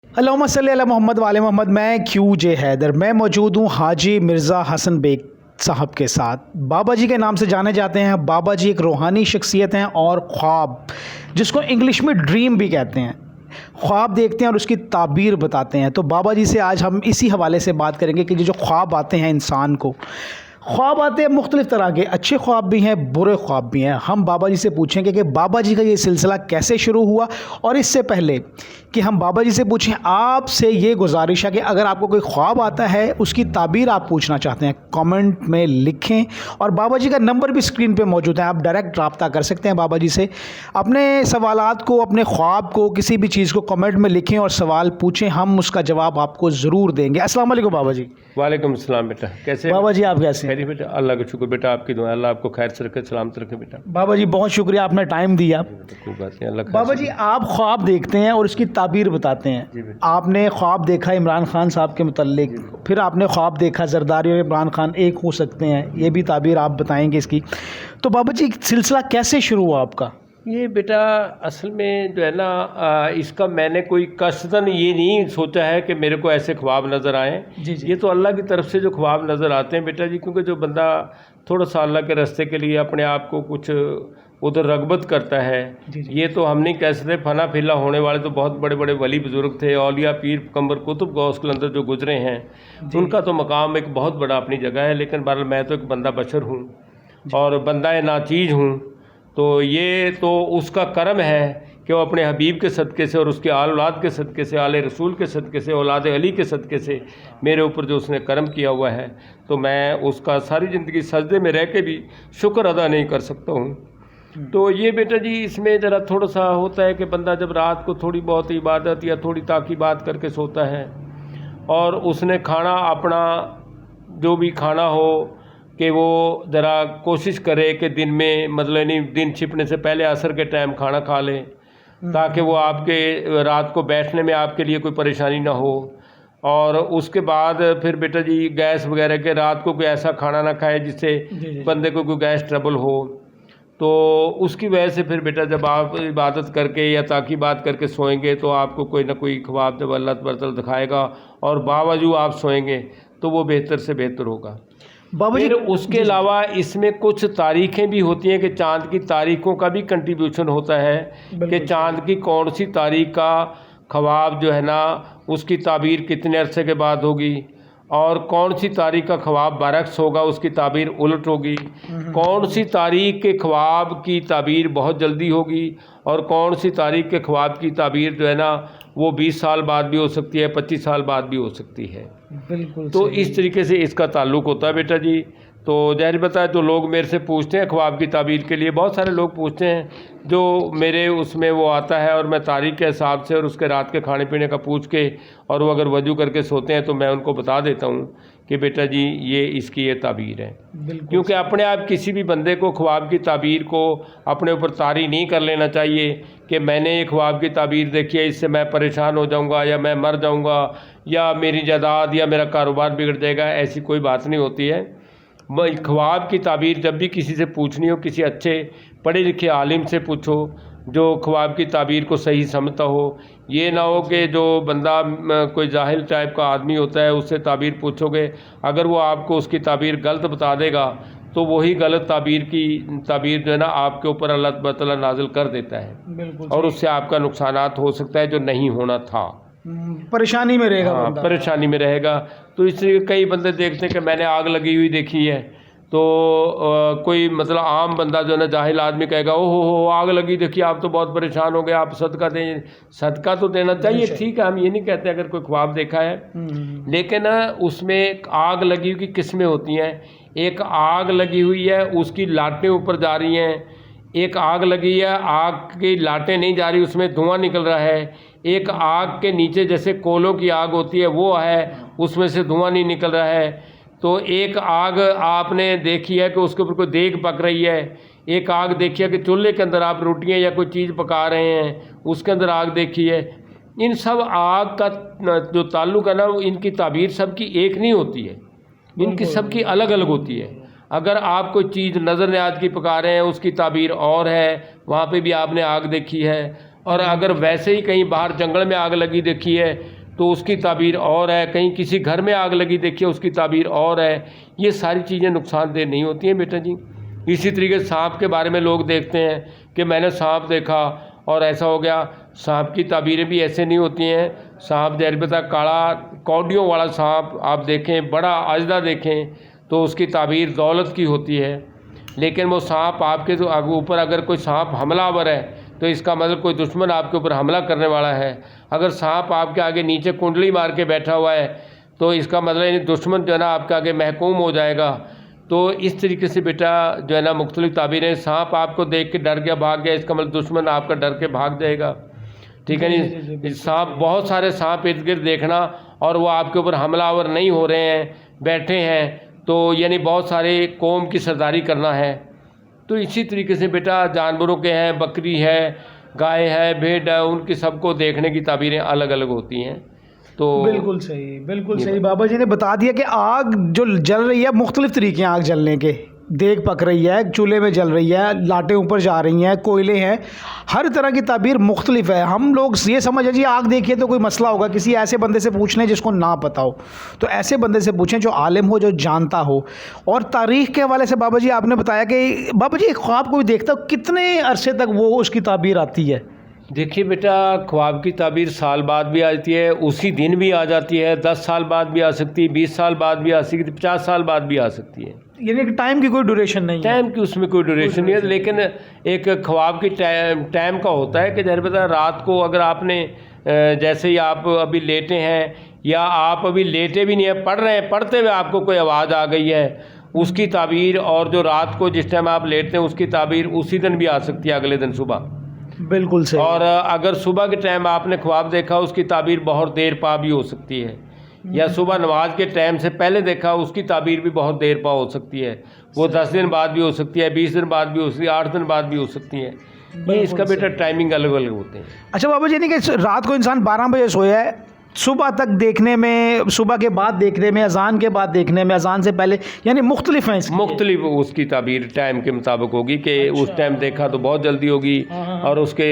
अल्लाहुम्मा सल्ली अला मोहम्मद वाले मोहम्मद। मैं QJ हैदर। मैं मौजूद हूँ हाजी मिर्ज़ा हसन बेग साहब के साथ। बाबा जी के नाम से जाने जाते हैं। बाबा जी एक रूहानी शख्सियत हैं और ख्वाब, जिसको इंग्लिश में ड्रीम भी कहते हैं, ख्वाब देखते हैं और उसकी ताबीर बताते हैं। तो बाबा जी से आज हम इसी हवाले से बात करेंगे कि जो ख्वाब आते हैं इंसान को, ख्वाब आते हैं मुख्तलिफ़ तरह के, अच्छे ख्वाब भी हैं, बुरे ख्वाब भी हैं। हम बाबा जी से पूछेंगे कि बाबा जी का ये सिलसिला कैसे शुरू हुआ। और इससे पहले कि हम बाबा जी से पूछें, आपसे ये गुजारिश है कि अगर आपको कोई ख्वाब आता है, उसकी ताबीर आप पूछना चाहते हैं, कमेंट में लिखें। और बाबा जी का नंबर भी स्क्रीन पे मौजूद है, आप डायरेक्ट रब्ता कर सकते हैं बाबा जी से। अपने सवालात को, अपने ख्वाब को, किसी भी चीज़ को कमेंट में लिखें और सवाल पूछें, हम उसका जवाब आपको ज़रूर देंगे। अस्सलाम वालेकुम बाबा जी। वालेकुम अस्सलाम बेटा, कैसे बाबा जी आप कैसे हैं? खैरियत बेटा? अल्लाह का शुक्र बेटा, आपकी दुआ, अल्लाह आपको खैर से रखे, सलामत रखे बेटा। बाबा जी बहुत शुक्रिया, आपने टाइम दिया। कोई बात नहीं, अल्लाह खैर बाबा से जी आप ख्वाब देखते हैं और उसकी ताबीर बताते जी हैं। बेटा। आपने ख्वाब देखा इमरान खान साहब के मुतल्लिक, फिर आपने ख्वाब देखा जरदारी और इमरान खान एक हो सकते हैं, ये भी ताबीर आप बताएंगे इसकी। तो बाबा जी सिलसिला कैसे शुरू हुआ आपका? ये बेटा असल में जो है ना, इसका मैंने कोई कसदन ये नहीं सोचा है कि मेरे को ऐसे ख्वाब नज़र आए। जी जी। ये तो अल्लाह की तरफ से जो ख्वाब नज़र आते हैं बेटा जी, क्योंकि जो बंदा थोड़ा सा अल्लाह के रास्ते के लिए अपने आप को कुछ उधर रगबत करता है, जी जी। ये तो हम नहीं कह सकते। फना फिला होने वाले तो बहुत बड़े बड़े वली बुज़ुर्ग थे, औलिया पीर कमर कुतुब गौस के अंदर जो गुजरे हैं, उनका तो मकाम एक बहुत बड़ा अपनी जगह है। लेकिन बहरहाल मैं तो एक बंदा बशर हूँ और बंदा नाचीज़ हूँ। तो ये तो उसका करम है कि वो अपने हबीब के सदक़े से और उसके आल औलाद के सदक़े से, आले रसूल के सदक़े से, औलाद अली के सदक़े से मेरे ऊपर जो उसने करम किया हुआ है, तो मैं उसका सारी ज़िंदगी सजदे में रह के भी शुक्र अदा नहीं कर सकता हूँ। तो ये बेटा जी इसमें ज़रा थोड़ा सा होता है कि बंदा जब रात को थोड़ी बहुत इबादत या थोड़ी ताक़ीबात करके सोता है और उसने खाना अपना जो भी खाना हो कि वो ज़रा कोशिश करे कि दिन में, मतलब नहीं, दिन छिपने से पहले असर के टाइम खाना खा ले, ताकि वो आपके रात को बैठने में आपके लिए कोई परेशानी ना हो। और उसके बाद फिर बेटा जी गैस वगैरह के रात को कोई ऐसा खाना ना खाए जिससे बंदे को कोई गैस ट्रबल हो। तो उसकी वजह से फिर बेटा जब आप इबादत करके या ताक़ीबात करके सोएंगे तो आपको कोई ना कोई ख्वाब जब अल्लाह तबारक दिखाएगा और बावजूद आप सोएंगे तो वो बेहतर से बेहतर होगा। बाबा जी फिर उसके अलावा इसमें कुछ तारीखें भी होती हैं कि चाँद की तारीखों का भी कंट्रीब्यूशन होता है कि चाँद की कौन सी तारीख का ख्वाब जो है ना उसकी ताबीर कितने अरसे के बाद होगी, और कौन सी तारीख का ख्वाब बरअक्स होगा, उसकी ताबीर उलट होगी। कौन सी तारीख के ख्वाब की ताबीर बहुत जल्दी होगी और कौन सी तारीख के ख्वाब की ताबीर जो है ना वो 20 साल बाद भी हो सकती है, 25 साल बाद भी हो सकती है। बिल्कुल। तो इस तरीके से इसका ताल्लुक़ होता है बेटा जी। तो ज़ाहिर बताए तो लोग मेरे से पूछते हैं ख्वाब की ताबीर के लिए, बहुत सारे लोग पूछते हैं, जो मेरे उसमें वो आता है और मैं तारीख के हिसाब से और उसके रात के खाने पीने का पूछ के, और वो अगर वजू करके सोते हैं तो मैं उनको बता देता हूँ कि बेटा जी ये इसकी ये ताबीर है। क्योंकि अपने आप किसी भी बंदे को ख्वाब की ताबीर को अपने ऊपर तारी नहीं कर लेना चाहिए कि मैंने ये ख्वाब की ताबीर देखी है, इससे मैं परेशान हो जाऊंगा या मैं मर जाऊंगा या मेरी जायदाद या मेरा कारोबार बिगड़ जाएगा। ऐसी कोई बात नहीं होती है। ख्वाब की ताबीर जब भी किसी से पूछनी हो, किसी अच्छे पढ़े लिखे आलिम से पूछो जो ख्वाब की ताबीर को सही समझता हो। ये ना हो कि जो बंदा कोई जाहिल टाइप का आदमी होता है उससे ताबीर पूछोगे, अगर वो आपको उसकी ताबीर गलत बता देगा तो वही गलत ताबीर जो है ना आपके ऊपर अल्लाह ताला नाजिल कर देता है और उससे आपका नुकसानात हो सकता है जो नहीं होना था। परेशानी में रहेगा बंदा। परेशानी में रहेगा। तो इसलिए कई बंदे देखते हैं कि मैंने आग लगी हुई देखी है, तो कोई मतलब आम बंदा जो है ना जाहिल आदमी कहेगा ओ हो आग लगी देखिए, आप तो बहुत परेशान हो गए, आप सदका दें। सदका तो देना चाहिए, ठीक है, हम ये नहीं कहते अगर कोई ख्वाब देखा है, लेकिन उसमें आग लगी हुई की किस्में होती हैं। एक आग लगी हुई है उसकी लाटें ऊपर जा रही हैं, एक आग लगी है आग की लाटें नहीं जा रही, उसमें धुआं निकल रहा है। एक आग के नीचे जैसे कोलों की आग होती है वो है, उसमें से धुआं नहीं निकल रहा है। तो एक आग आपने देखी है कि उसके ऊपर कोई देग पक रही है, एक आग देखी है कि चूल्हे के अंदर आप रोटियां या कोई चीज़ पका रहे हैं, उसके अंदर आग देखी है। इन सब आग का जो ताल्लुक़ है ना, इनकी ताबीर सबकी एक नहीं होती है, इनकी सबकी अलग अलग होती है। अगर आप कोई चीज़ नज़र न्याज की पका रहे हैं उसकी ताबीर और है, वहाँ पे भी आपने आग देखी है। और अगर वैसे ही कहीं बाहर जंगल में आग लगी देखी है तो उसकी ताबीर और है, कहीं किसी घर में आग लगी देखी है उसकी ताबीर और है। ये सारी चीज़ें नुकसानदेह नहीं होती हैं बेटा जी। इसी तरीके से सांप के बारे में लोग देखते हैं कि मैंने सांप देखा और ऐसा हो गया। सांप की ताबीरें भी ऐसे नहीं होती हैं। सांप जैसे बता काला कौडियों वाला सांप आप देखें, बड़ा अजदा देखें तो उसकी ताबीर दौलत की होती है। लेकिन वो सांप आपके तो ऊपर अगर कोई सांप हमलावर है तो इसका मतलब कोई दुश्मन आपके ऊपर हमला करने वाला है। अगर सांप आपके आगे नीचे कुंडली मार के बैठा हुआ है तो इसका मतलब दुश्मन जो है ना आपके आगे महकूम हो जाएगा। तो इस तरीके से बेटा जो है ना मुख्तलिफ ताबीरें। सांप आपको देख के डर गया भाग गया, इसका मतलब दुश्मन आपका डर के भाग जाएगा। ठीक है नहीं, सांप बहुत सारे सांप इर्द गिर्द देखना और वो आपके ऊपर हमलावर नहीं हो रहे हैं, बैठे हैं, तो यानी बहुत सारे कौम की सरदारी करना है। तो इसी तरीके से बेटा जानवरों के हैं, बकरी है, गाय है, भेड़ है, उनकी सबको देखने की ताबीरें अलग अलग होती हैं। तो बिल्कुल सही, बिल्कुल सही। बाबा जी ने बता दिया कि आग जो जल रही है, मुख्तलिफ तरीके हैं आग जलने के। देग पक रही है, चूल्हे में जल रही है, लाटें ऊपर जा रही हैं, कोयले हैं, हर तरह की ताबीर मुख्तलिफ है। हम लोग ये समझ जी आग देखिए तो कोई मसला होगा, किसी ऐसे बंदे से पूछ लें जिसको ना पता हो, तो ऐसे बंदे से पूछें जो आलिम हो, जो जानता हो। और तारीख़ के हवाले से बाबा जी आपने बताया कि बाबा जी ख्वाब कोई देखता हो, कितने अरसे तक वो उसकी ताबीर आती है? देखिए बेटा, ख्वाब की ताबीर साल बाद भी आती है, उसी दिन भी आ जाती है, 10 साल बाद भी आ सकती है, 20 साल बाद भी आ सकती है, 50 साल बाद भी आ सकती है। यानी कि टाइम की कोई ड्यूरेशन नहीं है? टाइम की उसमें कोई ड्यूरेशन नहीं है, लेकिन एक ख्वाब की टाइम का होता है कि जैसे बता रात को अगर आपने जैसे ही आप अभी लेटे हैं या आप अभी लेटे भी नहीं है, पढ़ रहे हैं, पढ़ते हुए आपको कोई आवाज़ आ गई है, उसकी ताबीर, और जो रात को जिस टाइम आप लेटते हैं उसकी ताबीर उसी दिन भी आ सकती है, अगले दिन सुबह। बिल्कुल सही। और अगर सुबह के टाइम आपने ख्वाब देखा उसकी ताबीर बहुत देर पा भी हो सकती है, या सुबह नमाज के टाइम से पहले देखा उसकी ताबीर भी बहुत देर पा हो सकती है। वो 10 दिन बाद भी हो सकती है, 20 दिन बाद भी हो सकती है, 8 दिन बाद भी हो सकती है। ये इसका बेटा टाइमिंग अलग अलग होते हैं। अच्छा बाबा जी, नहीं कि रात को इंसान 12 बजे सोया है, सुबह तक देखने में, सुबह के बाद देखने में, अजान के बाद देखने में, अजान से पहले, यानी मुख्तलिफ हैं इसकी? मुख्तलिफ उसकी ताबीर टाइम के मुताबिक होगी कि उस टाइम देखा तो बहुत जल्दी होगी, और उसके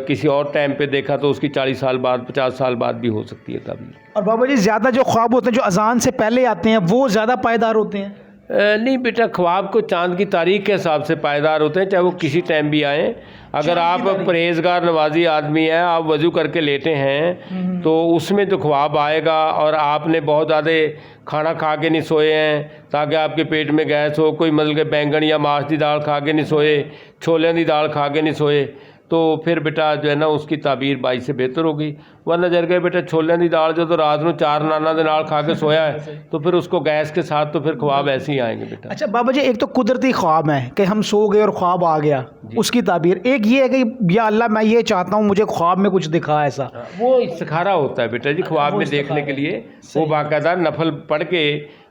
किसी और टाइम पे देखा तो उसकी 40 साल बाद, 50 साल बाद भी हो सकती है ताबीर। और बाबा जी ज़्यादा जो ख्वाब होते हैं जो अजान से पहले आते हैं वो ज़्यादा पायदार होते हैं? नहीं बेटा, ख्वाब को चांद की तारीख के हिसाब से पायदार होते हैं, चाहे वो किसी टाइम भी आए। अगर आप परहेजगार नवाजी आदमी हैं, आप वज़ू करके लेटे हैं, तो उसमें जो ख्वाब आएगा, और आपने बहुत ज़्यादा खाना खा के नहीं सोए हैं ताकि आपके पेट में गैस हो, कोई मतलब के बैंगन या माश की दाल खा के नहीं सोए, छोले की दाल खा के नहीं सोए, तो फिर बेटा जो है ना उसकी ताबीर 22 से बेहतर होगी। वरना जर गए बेटा छोले की दाल जो तो रात में 4 नाना के नाल खा के सोया है तो फिर उसको गैस के साथ तो फिर ख्वाब ऐसे ही आएंगे बेटा। अच्छा बाबा जी, एक तो कुदरती ख्वाब है कि हम सो गए और ख्वाब आ गया, उसकी ताबीर। एक ये है कि या अल्लाह मैं ये चाहता हूँ मुझे ख्वाब में कुछ दिखा ऐसा, वो इस्तिखारा होता है बेटा जी ख्वाब में देखने के लिए। वो बाकायदा नफल पढ़ के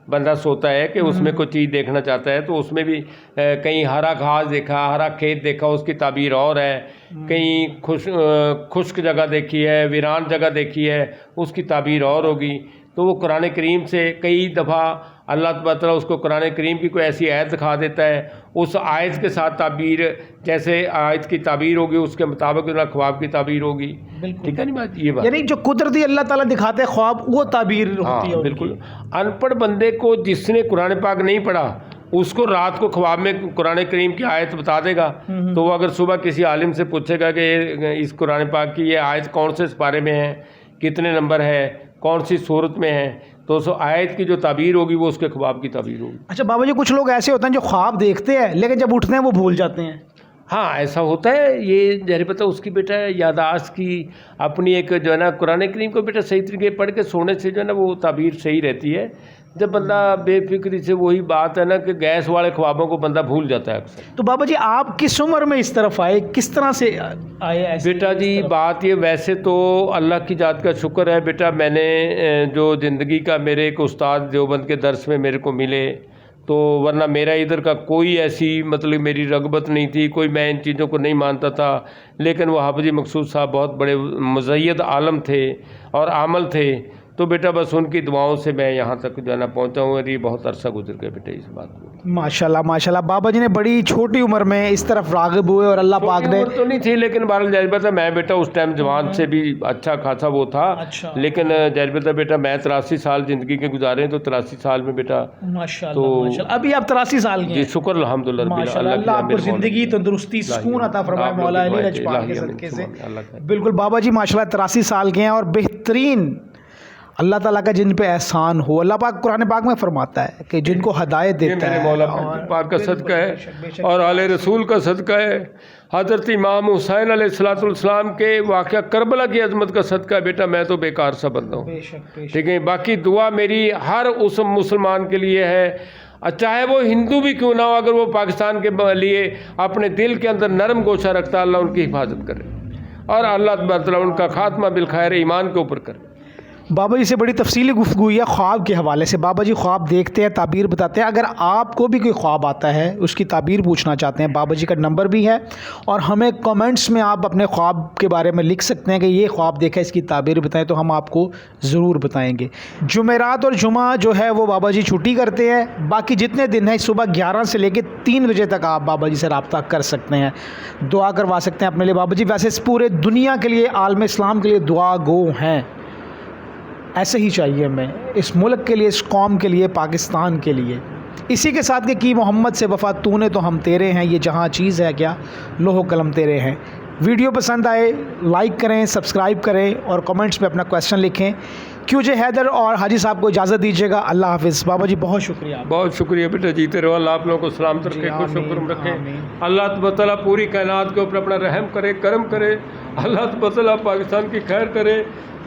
बंदा सोता है कि उसमें कोई चीज़ देखना चाहता है, तो उसमें भी कहीं हरा घास देखा, हरा खेत देखा, उसकी ताबीर और है। कहीं खुश्क जगह देखी है, वीरान जगह देखी है, उसकी ताबीर और होगी। तो वो कुरान करीम से कई दफ़ा अल्लाह तबारा उसको कुरान करीम की कोई ऐसी आयत दिखा देता है, उस आयत के साथ ताबीर, जैसे आयत की ताबीर होगी उसके मुताबिक ना ख्वाब की ताबीर होगी। ठीक है नहीं बात, ये बात यानी जो कुदरती अल्लाह ताला दिखाते हैं ख्वाब वो ताबीर होती है। बिल्कुल। अनपढ़ बंदे को जिसने कुरान पाक नहीं पढ़ा उसको रात को ख्वाब में कुरान करीम की आयत बता देगा, तो वो अगर सुबह किसी आलिम से पूछेगा कि इस कुरान पाक की ये आयत कौन से पारे में है, कितने नंबर है, कौन सी सूरत में है, तो उस आयत की जो ताबीर होगी वो उसके ख्वाब की ताबीर होगी। अच्छा बाबा जी, कुछ लोग ऐसे होते हैं जो ख्वाब देखते हैं लेकिन जब उठते हैं वो भूल जाते हैं। हाँ, ऐसा होता है। ये जहरी पता उसकी बेटा यादाश्त की अपनी एक जो है ना कुरान करीम को बेटा सही तरीके पढ़ के सोने से जो है ना वो ताबीर सही रहती है। जब बंदा बेफिक्री से, वही बात है ना कि गैस वाले ख्वाबों को बंदा भूल जाता है अक्सर। तो बाबा जी आप किस उम्र में इस तरफ आए, किस तरह से आए ऐसे? बेटा जी बात ये, वैसे तो अल्लाह की जात का शुक्र है बेटा, मैंने जो ज़िंदगी का मेरे एक उस्ताद देवबंद के दर्स में मेरे को मिले, तो वरना मेरा इधर का कोई ऐसी मतलब मेरी रगबत नहीं थी, कोई मैं इन चीज़ों को नहीं मानता था। लेकिन वो हाफिज मकसूद साहब बहुत बड़े मुज़य्यद आलम थे और आमल थे, तो बेटा बस उनकी दुआओं से मैं यहाँ तक जो है ना पहुँचा हूँ, और ये बहुत अरसा गुजर गया बेटा इस बात में। माशाल्लाह माशाल्लाह, बाबा जी ने बड़ी छोटी उम्र में इस तरफ राग़िब हुए और अल्लाह पाक ने, उम्र तो नहीं थी, लेकिन बहरहाल जाहिर था मैं बेटा उस टाइम जवान से भी अच्छा खासा वो था। अच्छा। लेकिन जाहिर था बेटा मैं 83 साल ज़िंदगी के गुजारे हैं, तो 83 साल में बेटा माशाल्लाह माशाल्लाह, अभी आप 83 साल के जी हैं। शुक्र अल्हम्दुलिल्लाह माशाल्लाह, अल्लाह आपको ज़िंदगी, तंदुरुस्ती, सुकून अता फरमाए मौला अली लजपाल के सदके से। बिल्कुल बाबा जी माशाल्लाह 83 साल के हैं और बेहतरीन अल्लाह ताला का जिन पे एहसान हो। अल्लाह पाक कुरान पाक में फरमाता है कि जिनको हदायत देता है, मौला पाक का सदका है और आले रसूल का सदका है, हज़रत इमाम हुसैन अलैहिस्सलाम के वाक़या करबला की अज़मत का सदका है बेटा, मैं तो बेकार सा बंदा हूँ। ठीक है, बाकी दुआ मेरी हर उस मुसलमान के लिए है, चाहे वो हिंदू भी क्यों ना हो, अगर वो पाकिस्तान के लिए अपने दिल के अंदर नरम गोशा रखता, अल्लाह उनकी हिफाजत करे और अल्लाह उनका खात्मा बिलखैर ईमान के ऊपर करे। बाबा जी से बड़ी तफसीली गुफ्तगू हुई है ख्वाब के हवाले से। बाबा जी ख्वाब देखते हैं, ताबीर बताते हैं। अगर आपको भी कोई ख्वाब आता है, उसकी ताबीर पूछना चाहते हैं, बाबा जी का नंबर भी है और हमें कमेंट्स में आप अपने ख्वाब के बारे में लिख सकते हैं कि ये ख्वाब देखा, इसकी ताबीर बताएं, तो हम आपको ज़रूर बताएंगे। जुमेरात और जुमा जो है वो बाबा जी छुट्टी करते हैं, बाकी जितने दिन हैं सुबह 11 से लेकर 3 बजे तक आप बाबा जी से रब्ता कर सकते हैं, दुआ करवा सकते हैं अपने लिए। बाबा जी वैसे इस पूरे दुनिया के लिए, आलम इस्लाम के लिए दुआ गो हैं, ऐसे ही चाहिए हमें, इस मुल्क के लिए, इस कौम के लिए, पाकिस्तान के लिए। इसी के साथ कि मोहम्मद से वफ़ा तूने तो हम तेरे हैं, ये जहाँ चीज़ है क्या लोहो कलम तेरे हैं। वीडियो पसंद आए लाइक करें, सब्सक्राइब करें और कमेंट्स में अपना क्वेश्चन लिखें। QJ हैदर और हाजी साहब को इजाज़त दीजिएगा। अल्लाह हाफिज़। बाबा जी बहुत शुक्रिया। बहुत शुक्रिया बेटा, जीते रहो, अल्लाह आप लोगों को सलामत रखे, खुश हुक्म रखे। अल्लाह तबारक तआला पूरी कायनात के ऊपर अपना रहम करे, करम करे। अल्लाह तबारक तआला पाकिस्तान की खैर करे,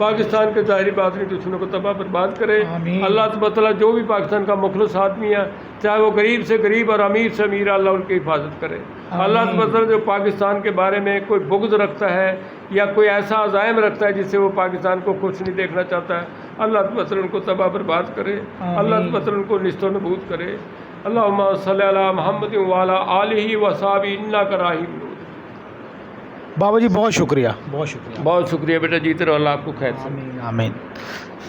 पाकिस्तान के ज़ाहिरी बातनी दुश्मनों को तबाह बर्बाद करे। अल्लाह तबारक तआला जो भी पाकिस्तान का मुखलिस आदमी है, चाहे वो गरीब से गरीब और अमीर से अमीर, अल्लाह उनकी हिफाजत करे। अल्लाह तबारक तआला जो पाकिस्तान के बारे में कोई बुग़्ज़ रखता है या कोई ऐसा अज़ाइम रखता है जिससे वो पाकिस्तान को खुश नहीं देखना चाहता है, अल्लाह तबारक तआला उनको तबाह बर्बाद करे, अल्लाह तबारक तआला उनको निस्तो नबूद करे। अल्लाहुम्मा सल्ली अला मुहम्मद व अला आलिहि व अस्हाबिहि इन्नका राहीम। बाबा जी बहुत शुक्रिया, बहुत शुक्रिया, बहुत शुक्रिया बेटा, जीते रहो, अल्लाह आपको खैर से। आमीन आमीन।